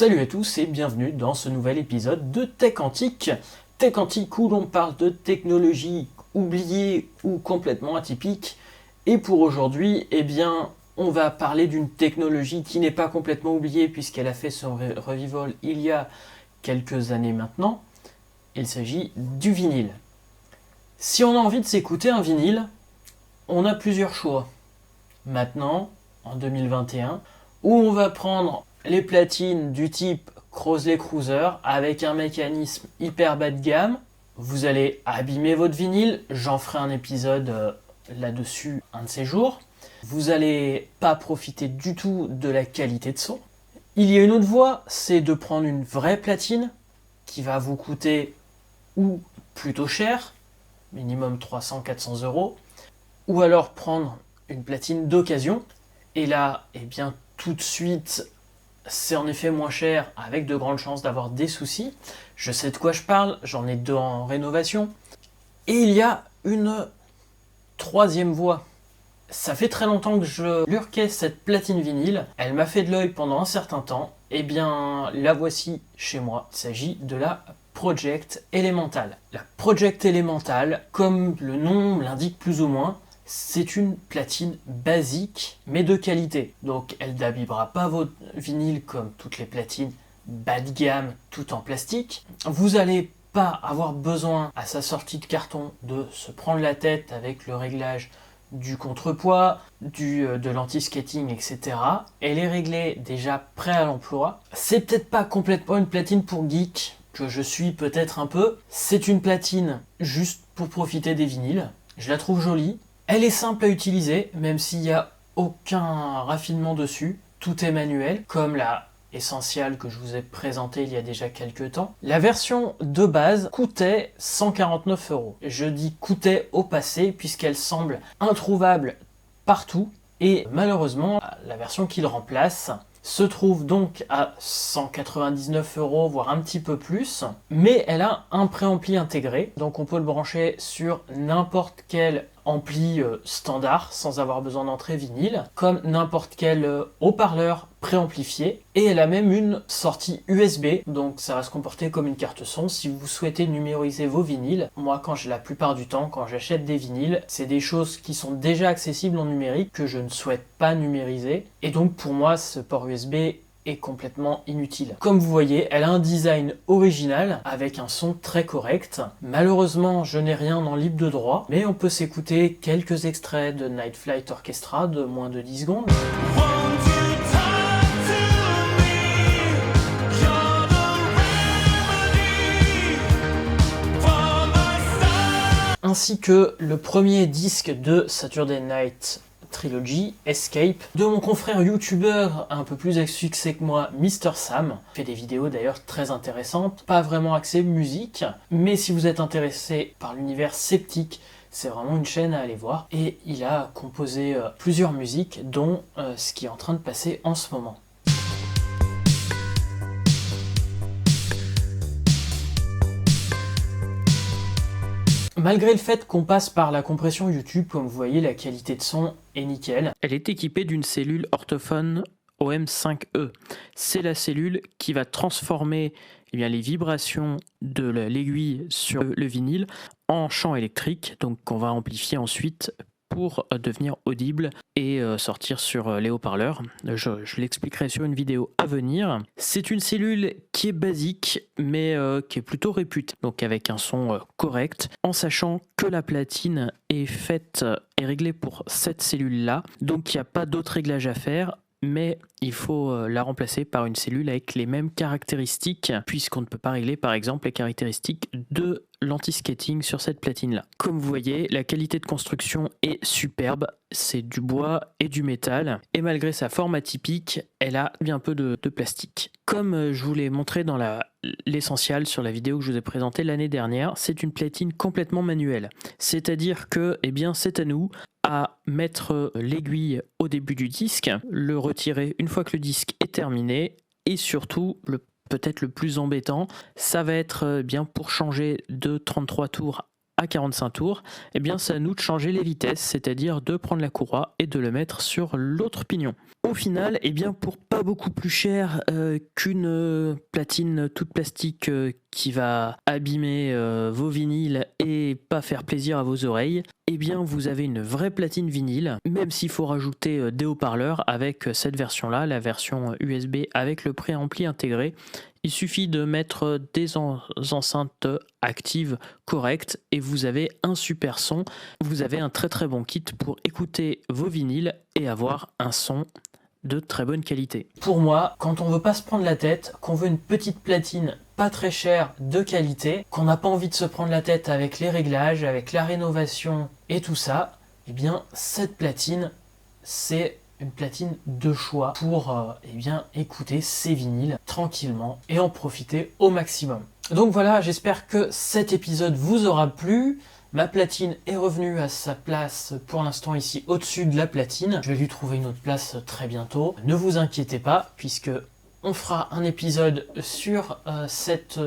Salut à tous et bienvenue dans ce nouvel épisode de Tech Antique. Tech Antique où l'on parle de technologies oubliées ou complètement atypiques. Et pour aujourd'hui, on va parler d'une technologie qui n'est pas complètement oubliée puisqu'elle a fait son revival il y a quelques années maintenant. Il s'agit du vinyle. Si on a envie de s'écouter un vinyle, on a plusieurs choix. Maintenant, en 2021, où on va prendre les platines du type Crosley Cruiser avec un mécanisme hyper bas de gamme. Vous allez abîmer votre vinyle, j'en ferai un épisode là-dessus un de ces jours. Vous n'allez pas profiter du tout de la qualité de son. Il y a une autre voie, c'est de prendre une vraie platine qui va vous coûter ou plutôt cher, minimum 300-400 euros, ou alors prendre une platine d'occasion. Et là, tout de suite, c'est en effet moins cher avec de grandes chances d'avoir des soucis. Je sais de quoi je parle, j'en ai deux en rénovation. Et il y a une troisième voie. Ça fait très longtemps que je lurquais cette platine vinyle. Elle m'a fait de l'œil pendant un certain temps. La voici chez moi. Il s'agit de la Project Elemental. La Project Elemental, comme le nom l'indique plus ou moins, c'est une platine basique mais de qualité. Donc elle n'abîmera pas votre vinyle comme toutes les platines bas de gamme tout en plastique. Vous n'allez pas avoir besoin à sa sortie de carton de se prendre la tête avec le réglage du contrepoids, de l'anti-skating, etc. Elle est réglée déjà prêt à l'emploi. C'est peut-être pas complètement une platine pour geek, que je suis peut-être un peu. C'est une platine juste pour profiter des vinyles. Je la trouve jolie. Elle est simple à utiliser, même s'il n'y a aucun raffinement dessus. Tout est manuel, comme la Essential que je vous ai présentée il y a déjà quelques temps. La version de base coûtait 149 €. Je dis coûtait au passé, puisqu'elle semble introuvable partout. Et malheureusement, la version qu'il remplace se trouve donc à 199 €, voire un petit peu plus, mais elle a un préampli intégré, donc on peut le brancher sur n'importe quel ampli standard sans avoir besoin d'entrée vinyle, comme n'importe quel haut-parleur préamplifié, et elle a même une sortie USB, donc ça va se comporter comme une carte son si vous souhaitez numériser vos vinyles. Moi, la plupart du temps, quand j'achète des vinyles, c'est des choses qui sont déjà accessibles en numérique que je ne souhaite pas numériser, et donc pour moi, ce port USB est complètement inutile. Comme vous voyez, elle a un design original avec un son très correct. Malheureusement, je n'ai rien en libre de droit, mais on peut s'écouter quelques extraits de Night Flight Orchestra de moins de 10 secondes. Ainsi que le premier disque de Saturday Night Trilogy, Escape, de mon confrère youtubeur un peu plus à succès que moi, Mr Sam. Il fait des vidéos d'ailleurs très intéressantes, pas vraiment axées musique, mais si vous êtes intéressé par l'univers sceptique, c'est vraiment une chaîne à aller voir. Et il a composé plusieurs musiques, dont ce qui est en train de passer en ce moment. Malgré le fait qu'on passe par la compression YouTube, comme vous voyez, la qualité de son est nickel. Elle est équipée d'une cellule Orthophone OM5E. C'est la cellule qui va transformer les vibrations de l'aiguille sur le vinyle en champ électrique, donc qu'on va amplifier ensuite pour devenir audible et sortir sur les haut-parleurs. Je l'expliquerai sur une vidéo à venir. C'est une cellule qui est basique, mais qui est plutôt réputée, donc avec un son correct, en sachant que la platine est réglée pour cette cellule-là, donc il n'y a pas d'autre réglage à faire, mais il faut la remplacer par une cellule avec les mêmes caractéristiques, puisqu'on ne peut pas régler par exemple les caractéristiques de l'anti-skating sur cette platine-là. Comme vous voyez, la qualité de construction est superbe, c'est du bois et du métal, et malgré sa forme atypique, elle a bien peu de plastique. Comme je vous l'ai montré dans l'essentiel sur la vidéo que je vous ai présentée l'année dernière, c'est une platine complètement manuelle, c'est-à-dire que c'est à nous à mettre l'aiguille au début du disque, le retirer une fois que le disque est terminé, et surtout, peut-être le plus embêtant, ça va être pour changer de 33 tours à 45 tours, eh bien c'est à nous de changer les vitesses, c'est-à-dire de prendre la courroie et de le mettre sur l'autre pignon. Au final, eh bien pour pas beaucoup plus cher qu'une platine toute plastique qui va abîmer vos vinyles et pas faire plaisir à vos oreilles, eh bien vous avez une vraie platine vinyle, même s'il faut rajouter des haut-parleurs avec cette version-là, la version USB avec le préampli intégré. Il suffit de mettre des enceintes actives correctes et vous avez un super son. Vous avez un très très bon kit pour écouter vos vinyles et avoir un son de très bonne qualité. Pour moi, quand on veut pas se prendre la tête, qu'on veut une petite platine pas très chère, de qualité, qu'on n'a pas envie de se prendre la tête avec les réglages, avec la rénovation et tout ça, eh bien cette platine, c'est une platine de choix pour écouter ces vinyles tranquillement et en profiter au maximum. Donc voilà, j'espère que cet épisode vous aura plu. Ma platine est revenue à sa place pour l'instant ici au-dessus de la platine. Je vais lui trouver une autre place très bientôt. Ne vous inquiétez pas puisque on fera un épisode sur cette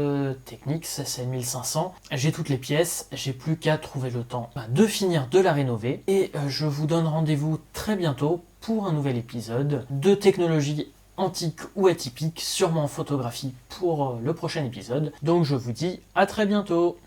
technique CSL 1500. J'ai toutes les pièces, j'ai plus qu'à trouver le temps de finir de la rénover. Et je vous donne rendez-vous très bientôt pour un nouvel épisode de technologie antique ou atypique, sûrement en photographie pour le prochain épisode. Donc je vous dis à très bientôt.